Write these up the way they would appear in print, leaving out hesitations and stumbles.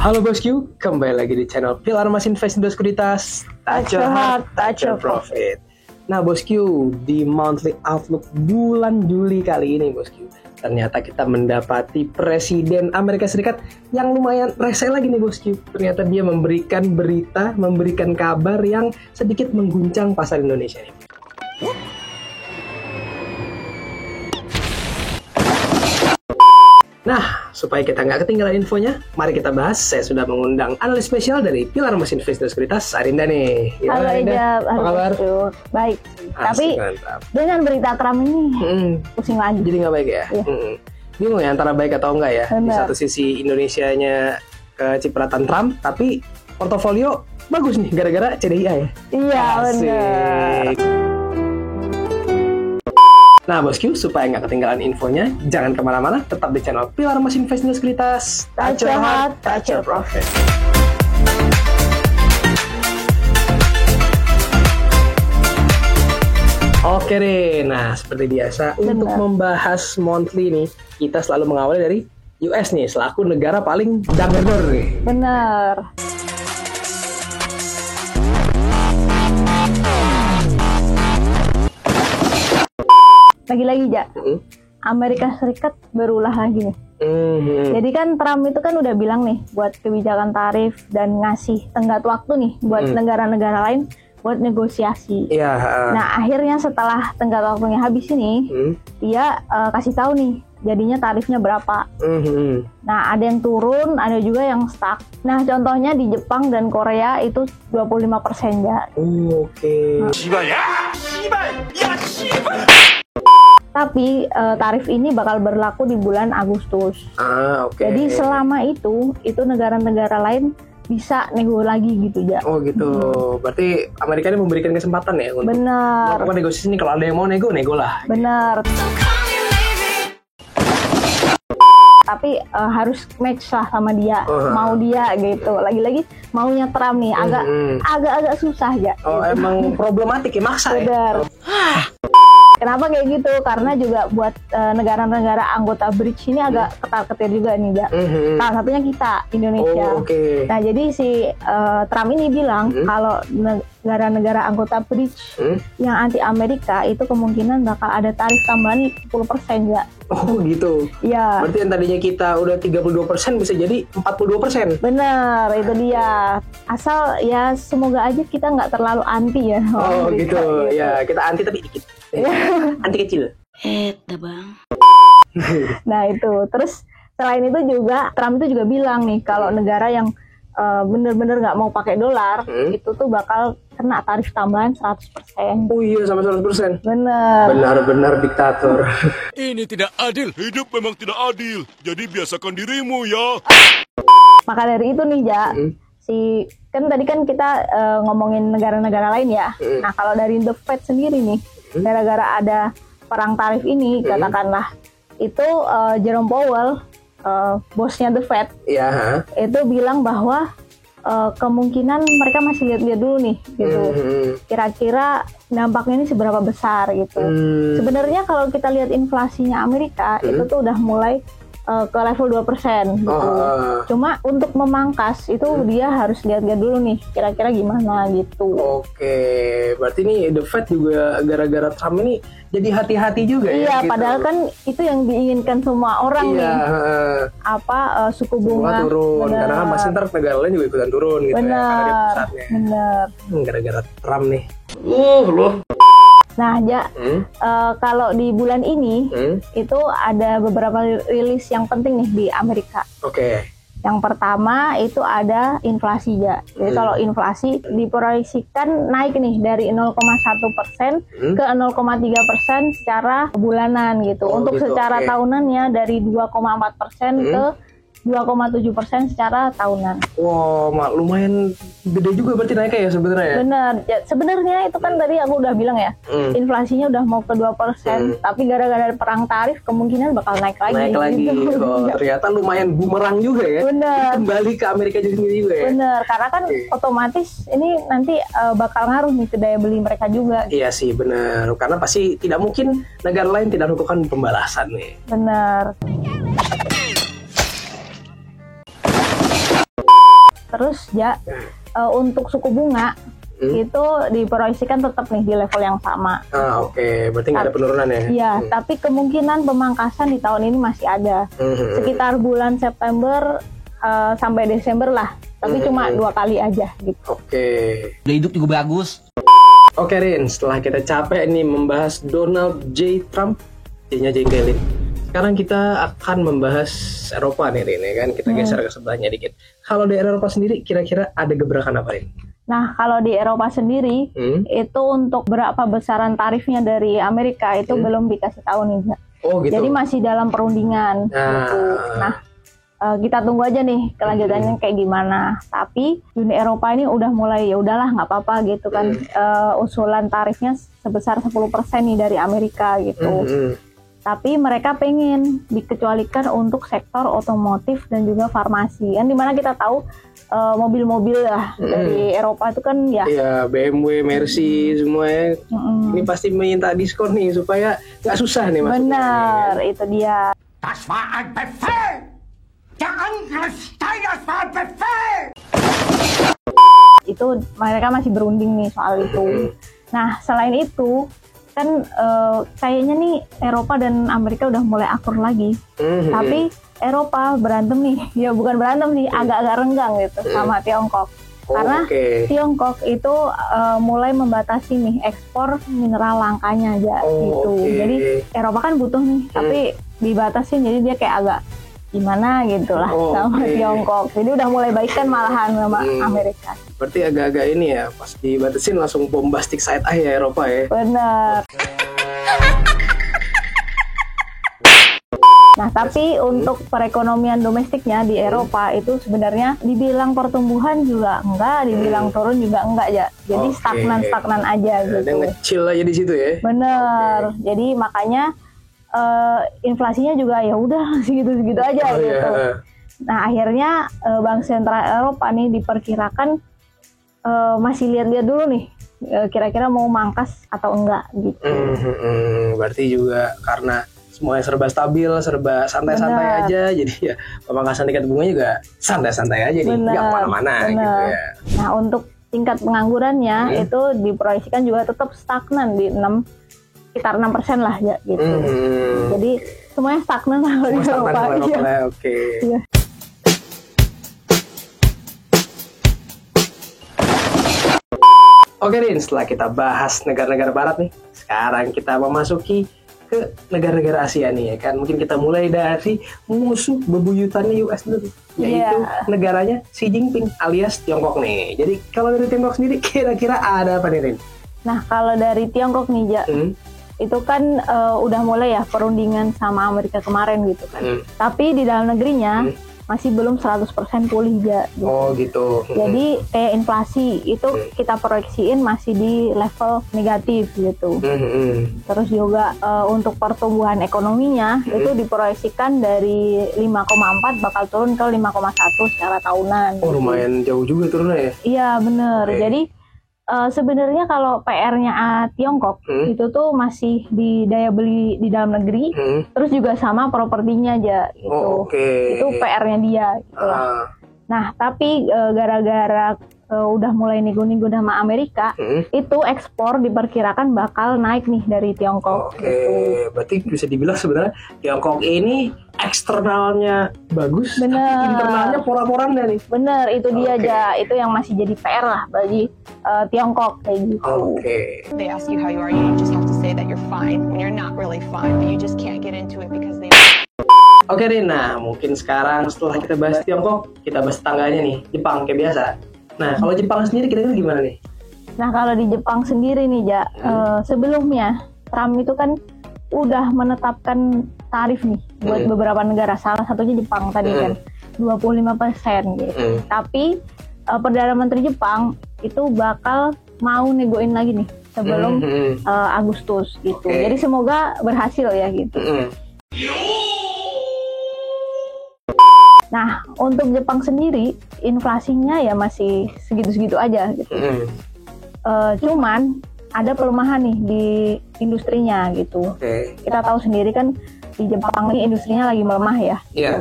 Halo bosku, kembali lagi di channel Pilar Mas Invest Indo Sekuritas. Touch your heart, touch your profit. Nah bosku, di monthly outlook bulan Juli kali ini bosku, ternyata kita mendapati Presiden Amerika Serikat yang lumayan rese lagi nih bosku. Ternyata dia memberikan berita, memberikan kabar yang sedikit mengguncang pasar Indonesia nih. Nah, supaya kita nggak ketinggalan infonya, mari kita bahas. Saya sudah mengundang analis spesial dari Pilar Mas Invest Indo Sekuritas, Arinda nih. Halo Ejab, apa kabar? Baik. Asik, Tapi mantap. dengan berita Trump ini pusing lagi. Jadi nggak baik ya? Iya. Bingung ya antara baik atau enggak ya? Benar. Di satu sisi Indonesianya kecipratan Trump, tapi portofolio bagus nih gara-gara CDIA ya? Iya benar. Nah bosku, supaya nggak ketinggalan infonya, jangan kemana-mana, tetap di channel Pilar Mas Invest Indo Sekuritas. Touch your heart, touch your profit. Oke deh, nah seperti biasa untuk membahas monthly nih, kita selalu mengawali dari US nih, selaku negara paling dominor nih. Benar. Lagi-lagi Ja, Amerika Serikat berulah lagi nih. Jadi kan Trump itu kan udah bilang nih buat kebijakan tarif dan ngasih tenggat waktu nih buat negara-negara lain buat negosiasi. Iya. Nah akhirnya setelah tenggat waktunya habis ini, dia kasih tahu nih jadinya tarifnya berapa. Nah ada yang turun, ada juga yang stuck. Nah contohnya di Jepang dan Korea itu 25% ya. Oke. Tapi tarif ini bakal berlaku di bulan Agustus. Oke. Jadi selama itu negara-negara lain bisa nego lagi gitu ya. Oh gitu. Berarti Amerika ini memberikan kesempatan ya untuk melakukan negosiasi ini. Kalau ada yang mau nego lah. Bener. Tapi harus match lah sama dia, mau dia gitu. Lagi-lagi maunya Trump nih agak susah ya. Oh gitu. Emang problematik ya, maksa ya. Kenapa kayak gitu? Karena juga buat negara-negara anggota BRICS ini agak ketar-ketir juga nih, Ja. Salah satunya kita, Indonesia. Nah, jadi si Trump ini bilang kalau negara-negara anggota BRICS yang anti Amerika itu kemungkinan bakal ada tarif tambahan 10% ya. Oh gitu. Iya. Berarti yang tadinya kita udah 32% bisa jadi 42%. Bener, itu dia. Asal ya semoga aja kita nggak terlalu anti ya. Oh gitu. Ya kita anti tapi dikit. Anti kecil. Bang. Nah itu. Terus selain itu juga Trump itu juga bilang nih kalau negara yang bener-bener nggak mau pakai dolar itu tuh bakal kena tarif tambahan 100%. Oh iya, sama 100%. Bener. Benar-benar diktator. Ini tidak adil. Hidup memang tidak adil. Jadi biasakan dirimu ya. Maka dari itu nih Ja, kan tadi kan kita ngomongin negara-negara lain ya. Nah kalau dari The Fed sendiri nih, gara-gara ada perang tarif ini, katakanlah itu Jerome Powell, bosnya The Fed, itu bilang bahwa kemungkinan mereka masih lihat-lihat dulu nih gitu. Kira-kira dampaknya ini seberapa besar gitu. Sebenarnya kalau kita lihat inflasinya Amerika itu tuh udah mulai ke level 2% gitu. Cuma untuk memangkas itu dia harus lihat-lihat dulu nih kira-kira gimana gitu. Oke, berarti nih The Fed juga gara-gara Trump ini jadi hati-hati juga ya. Iya, gitu. padahal kan itu yang diinginkan semua orang nih. Suku bunga turun. Karena kan masih ntar negara lain juga ikutan turun gitu ya. Karena dia pusatnya. Bener. Gara-gara Trump nih. Nah, kalau di bulan ini itu ada beberapa rilis yang penting nih di Amerika. Oke. Yang pertama itu ada inflasi ya. Jadi kalau inflasi diproyeksikan naik nih dari 0,1% ke 0,3% secara bulanan gitu. Untuk secara tahunannya dari 2,4% ke 2,7% secara tahunan. Wow, lumayan gede juga berarti naiknya ya sebenarnya ya? Bener, ya, sebenarnya itu kan tadi aku udah bilang ya, inflasinya udah mau ke 2%, tapi gara-gara perang tarif kemungkinan bakal naik lagi. Gitu. Ternyata lumayan bumerang juga ya. Bener. Kembali ke Amerika jadi sendiri juga ya. Bener, karena kan otomatis ini nanti bakal ngaruh nih ke daya beli mereka juga. Iya sih bener, karena pasti tidak mungkin negara lain tidak melakukan pembalasan nih. Bener. Terus ya untuk suku bunga itu diproyeksikan tetap nih di level yang sama. Oke. Berarti nggak ada penurunan ya? Iya, tapi kemungkinan pemangkasan di tahun ini masih ada. Sekitar bulan September sampai Desember lah. Tapi cuma 2 kali aja gitu. Oke. Udah hidup juga bagus. Oke Rin, setelah kita capek nih membahas Donald J. Trump, J-nya jengkelin. Sekarang kita akan membahas Eropa nih Rin, ya kan? Kita geser ke sebelahnya dikit. Kalau di Eropa sendiri, kira-kira ada gebrakan apa Rin? Nah, kalau di Eropa sendiri, itu untuk berapa besaran tarifnya dari Amerika itu belum dikasih tahu nih. Oh gitu. Jadi masih dalam perundingan. Gitu. Nah, kita tunggu aja nih kelanjutannya kayak gimana. Tapi Uni Eropa ini udah mulai ya udahlah nggak apa-apa gitu kan. Usulan tarifnya sebesar 10% nih dari Amerika gitu. Tapi mereka pengen dikecualikan untuk sektor otomotif dan juga farmasi. Kan dimana kita tahu mobil-mobil lah dari Eropa itu kan ya. Iya, BMW, Mercy semuanya. Ini pasti minta diskon nih supaya nggak susah nih mas. Benar, itu dia. Das war ein Befehl! Der Angriff Steiners war ein Befehl! Itu mereka masih berunding nih soal itu. Nah, selain itu kan kayaknya nih Eropa dan Amerika udah mulai akur lagi. Tapi Eropa berantem nih, ya bukan berantem sih, agak-agak renggang gitu sama Tiongkok. Karena Tiongkok itu mulai membatasi nih ekspor mineral langkanya aja gitu. Jadi Eropa kan butuh nih, tapi dibatasin jadi dia kayak agak gimana gitu lah sama Tiongkok. Jadi udah mulai baikan malahan sama Amerika. Berarti agak-agak ini ya, pas dibatasin langsung bombastic side eye ya Eropa ya. Bener. Nah, tapi untuk perekonomian domestiknya di Eropa itu sebenarnya dibilang pertumbuhan juga enggak, dibilang turun juga enggak ya. Jadi stagnan-stagnan aja gitu. Dia ngecil aja di situ ya. Bener. Jadi makanya inflasinya juga ya udah segitu-segitu aja gitu. Nah, akhirnya Bank Sentral Eropa nih diperkirakan masih lihat-lihat dulu nih. Kira-kira mau mangkas atau enggak gitu. Berarti juga karena semuanya serba stabil, serba santai-santai aja, jadi ya pemangkasan tingkat bunga juga santai-santai aja nih, nggak kemana-mana gitu ya. Nah, untuk tingkat penganggurannya itu diproyeksikan juga tetap stagnan di sekitar 6% lah ya gitu. Jadi semuanya stagnan lah di Eropa. Oke. Iya. Oke Rin, setelah kita bahas negara-negara barat nih, sekarang kita memasuki ke negara-negara Asia nih ya kan. Mungkin kita mulai dari musuh bebuyutannya US dulu, yaitu negaranya Xi Jinping alias Tiongkok nih. Jadi kalau dari Tiongkok sendiri kira-kira ada apa nih Rin? Nah, kalau dari Tiongkok nih Ja, itu kan udah mulai ya perundingan sama Amerika kemarin gitu kan. Tapi di dalam negerinya masih belum 100% pulih ya. Gitu. Oh gitu. Jadi kayak inflasi itu kita proyeksiin masih di level negatif gitu. Terus juga untuk pertumbuhan ekonominya itu diproyeksikan dari 5,4 bakal turun ke 5,1 secara tahunan. Oh lumayan jauh juga turunnya ya? Iya bener. Jadi sebenarnya kalau PR-nya Tiongkok itu tuh masih di daya beli di dalam negeri, terus juga sama propertinya aja gitu. Itu PR-nya dia. Gitu lah. Nah tapi gara-gara udah mulai nego-nego sama Amerika, itu ekspor diperkirakan bakal naik nih dari Tiongkok. Gitu. Berarti bisa dibilang sebenarnya Tiongkok ini eksternalnya bagus, tapi internalnya porak-poranda nih. Bener, itu dia aja. Itu yang masih jadi PR lah bagi Tiongkok kayak gitu. They ask you how you are, you just have to say that you're fine when you're not really fine, but you just can't get into it because they. Oke Rina, mungkin sekarang setelah kita bahas Tiongkok, kita bahas tetangganya nih, Jepang kayak biasa. Nah, kalau Jepang sendiri kira-kira gimana nih? Nah, kalau di Jepang sendiri nih, Ja, sebelumnya Trump itu kan udah menetapkan tarif nih buat beberapa negara, salah satunya Jepang tadi kan 25% gitu. Tapi Perdana Menteri Jepang itu bakal mau negoin lagi nih sebelum Agustus gitu. Jadi semoga berhasil ya gitu. Nah, untuk Jepang sendiri inflasinya ya masih segitu-segitu aja gitu. Cuman ada pelemahan nih di industrinya gitu. Kita tahu sendiri kan di Jepang ini industrinya lagi melemah ya.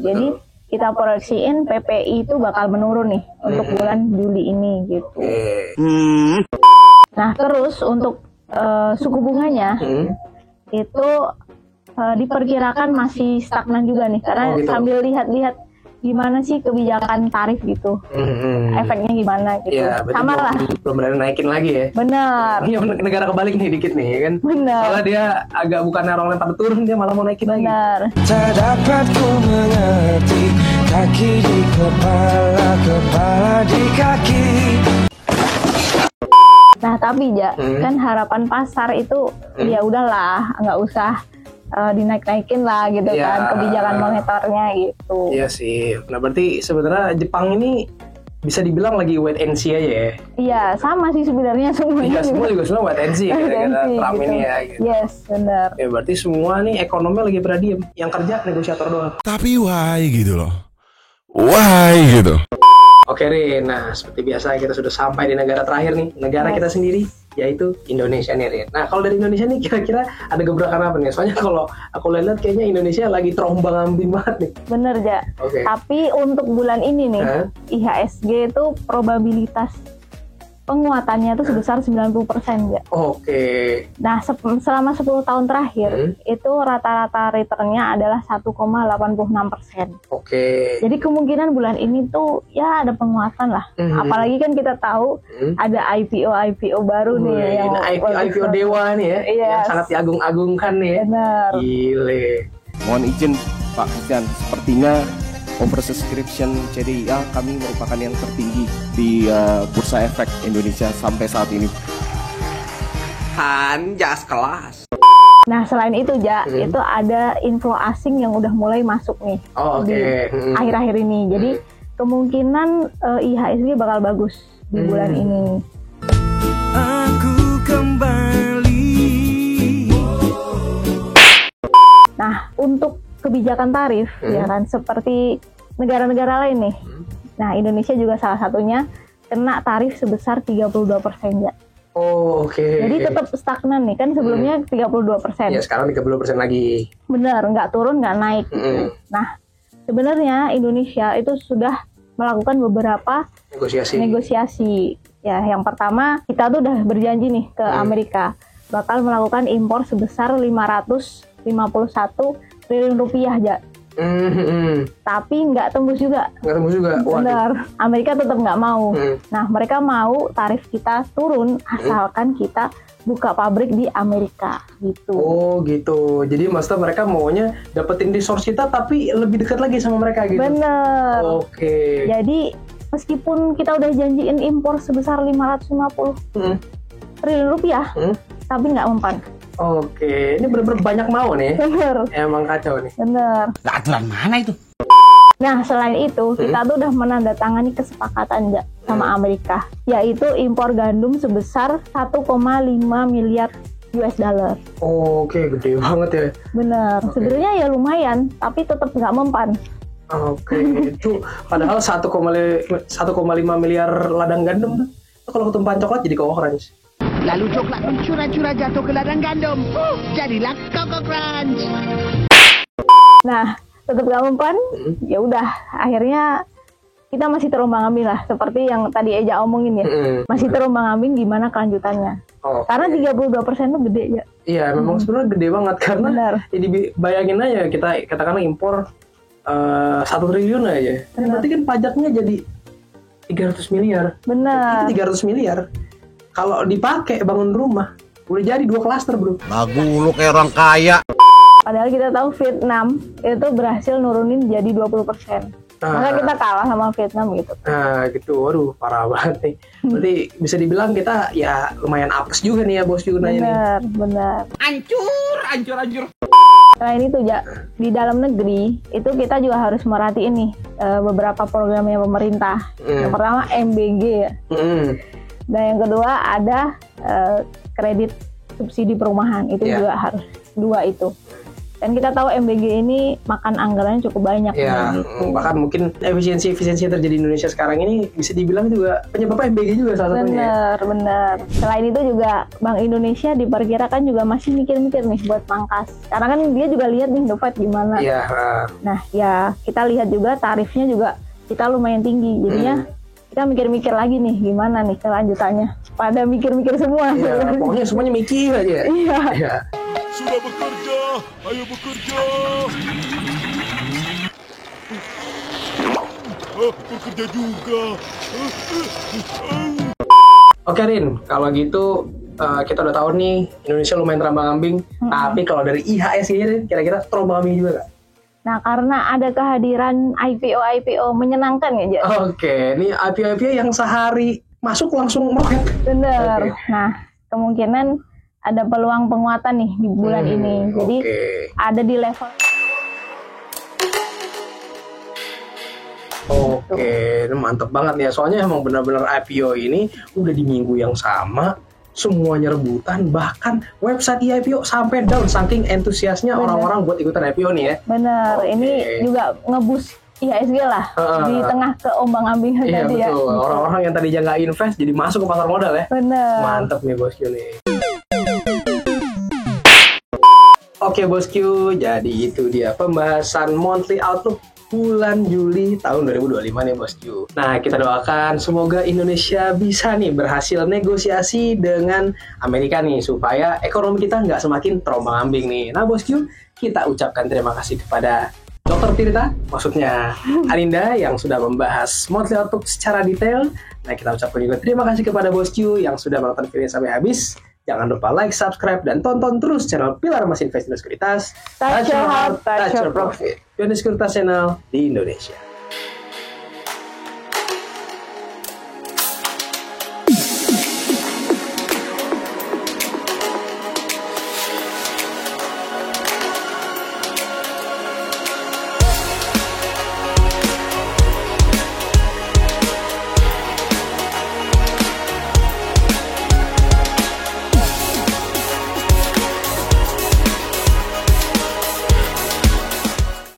Jadi kita proyeksiin PPI itu bakal menurun nih untuk bulan Juli ini gitu. Nah terus untuk suku bunganya itu diperkirakan masih stagnan juga nih, karena gitu. sambil lihat-lihat gimana sih kebijakan tarif gitu, efeknya gimana gitu. Ya, Sama lah. Belum berani naikin lagi ya. Bener. Ini negara kebalik nih dikit nih kan. Bener. Soalnya dia agak bukan orang lempar turun, dia malah mau naikin lagi. Bener. Tak dapat ku mengerti, kaki di kepala, kepala di kaki. Nah tapi kan harapan pasar itu ya udahlah, nggak usah dinaik-naikin lah gitu Ya. kan kebijakan moneternya gitu. Iya sih. Nah berarti sebenarnya Jepang ini bisa dibilang lagi wait and see aja ya. Iya sama sih sebenarnya semuanya. Iya semua juga sebenarnya wait and see gara-gara Wait and see, Trump gitu. ini ya. Gitu. Yes benar. Ya berarti semua nih ekonomi lagi pada diem. Yang kerja negosiator doang. Tapi why gitu loh. Why gitu. Oke Rin, nah seperti biasa kita sudah sampai di negara terakhir nih, negara kita sendiri, yaitu Indonesia nih Rin. Nah kalau dari Indonesia nih kira-kira ada gebrakan apa nih? Soalnya kalau aku lihat kayaknya Indonesia lagi terombang ambing banget nih. Bener Ja. Oke. Tapi untuk bulan ini nih IHSG itu probabilitas penguatannya itu sebesar 90% ya. Oke. Nah selama 10 tahun terakhir itu rata-rata returnnya adalah 1,86%. Oke. Jadi kemungkinan bulan ini tuh ya ada penguatan lah. Apalagi kan kita tahu ada IPO baru nih yang IPO dewa nih ya, Yes. yang sangat diagung-agungkan nih ya. Benar. Gile. Mohon izin Pak Christian, sepertinya oversubscription CDIA kami merupakan yang tertinggi di Bursa Efek Indonesia sampai saat ini. Han, jas kelas. Nah selain itu itu ada inflow asing yang udah mulai masuk nih Oh, oke. di akhir-akhir ini. Jadi kemungkinan IHSG bakal bagus di bulan ini. Aku kembali. Nah untuk kebijakan tarif ya kan seperti negara-negara lain nih. Nah Indonesia juga salah satunya kena tarif sebesar 32% ya. Oh, oke. Jadi tetap stagnan nih kan sebelumnya 32%. Ya sekarang 30% lagi. Benar, nggak turun nggak naik. Nah sebenarnya Indonesia itu sudah melakukan beberapa negosiasi. Ya yang pertama kita tuh udah berjanji nih ke Amerika bakal melakukan impor sebesar 551 triliun rupiah ya. Tapi nggak tembus juga. Nggak tembus juga. Waduh. Benar. Amerika tetap nggak mau. Nah mereka mau tarif kita turun asalkan kita buka pabrik di Amerika gitu. Oh gitu. Jadi maksudnya mereka maunya dapetin resource kita tapi lebih dekat lagi sama mereka gitu. Bener. Oke. Jadi meskipun kita udah janjiin impor sebesar 550 triliun rupiah, tapi nggak mempan. Oke, ini bener-bener banyak mau nih. Bener. Emang kacau nih. Bener. Keadilan mana itu? Nah selain itu kita tuh udah menandatangani kesepakatan sama Amerika, yaitu impor gandum sebesar 1,5 miliar US dollar. Oke, gede banget ya. Bener. Sebenarnya ya lumayan, tapi tetap nggak mempan. Oke, itu padahal 1,5 miliar ladang gandum tuh. Itu kalau ketumpahan coklat jadi Koko Crunch. Lalu coklat mencurah-curah jatuh ke ladang gandum. Jadilah Koko Crunch. Nah, tetap gak mempan. Ya udah, akhirnya kita masih terombang-ambing lah, seperti yang tadi Eja omongin ya. Masih terombang-ambing gimana kelanjutannya. Karena 32% itu gede ya. Iya, memang sebenarnya gede banget karena jadi bayangin aja kita katakanlah impor 1 triliun aja. Berarti kan pajaknya jadi 300 miliar. Benar. Itu 300 miliar. Kalau dipakai bangun rumah, udah jadi 2 klaster, Bro. Lagu lu kayak orang kaya. Padahal kita tahu Vietnam itu berhasil nurunin jadi 20%. Maka kita kalah sama Vietnam gitu. Nah gitu, waduh parah banget nih. Berarti bisa dibilang kita ya lumayan apes juga nih ya bos juga nanya nih. Benar. Hancur. Selain itu di dalam negeri itu kita juga harus merhatiin nih beberapa programnya pemerintah. Yang pertama MBG ya. Dan yang kedua ada kredit subsidi perumahan itu juga harus 2 itu. Dan kita tahu MBG ini makan anggarannya cukup banyak. Ya, gitu. bahkan mungkin efisiensi yang terjadi di Indonesia sekarang ini bisa dibilang juga penyebab MBG juga salah satunya. Bener. Selain itu juga Bank Indonesia diperkirakan juga masih mikir-mikir nih buat pangkas. Karena kan dia juga lihat nih The Fed gimana. Iya. Nah ya kita lihat juga tarifnya juga kita lumayan tinggi. Jadinya kita mikir-mikir lagi nih gimana nih kelanjutannya. Pada mikir-mikir semua. Iya, pokoknya semuanya mikir aja. Iya. Sudah bekerja, ayo bekerja. Bekerja juga. Oke Rin, kalau gitu kita udah tahu nih Indonesia lumayan terombang-ambing. Tapi kalau dari IHSG Rin, kira-kira terombang-ambing juga nggak? Nah karena ada kehadiran IPO menyenangkan ya Ja? Oke, ini IPO yang sehari masuk langsung roket. Bener. Oke. Nah kemungkinan ada peluang penguatan nih di bulan ini. Jadi ada di level. Oke, mantep banget ya. Soalnya emang benar-benar IPO ini udah di minggu yang sama, semuanya rebutan. Bahkan website IPO sampai down saking antusiasnya orang-orang buat ikutan IPO nih ya. Bener, ini juga ngeboost IHSG lah di tengah keombang-ambingan Iya tadi ya. betul, orang-orang yang tadinya nggak invest jadi masuk ke pasar modal ya. Bener. Mantep nih bosku nih. Oke bosku, jadi itu dia pembahasan monthly outlook bulan Juli tahun 2025 nih bosku. Nah kita doakan semoga Indonesia bisa nih berhasil negosiasi dengan Amerika nih supaya ekonomi kita nggak semakin terombang-ambing nih. Nah bosku, kita ucapkan terima kasih kepada Dr. Tirta, maksudnya Arinda yang sudah membahas monthly outlook secara detail. Nah kita ucapkan juga terima kasih kepada bosku yang sudah menonton video sampai habis. Jangan lupa like, subscribe, dan tonton terus channel Pilar Emas Investasi Sekuritas. Touch your heart, touch your profit. Pionir Sekuritas Channel di Indonesia.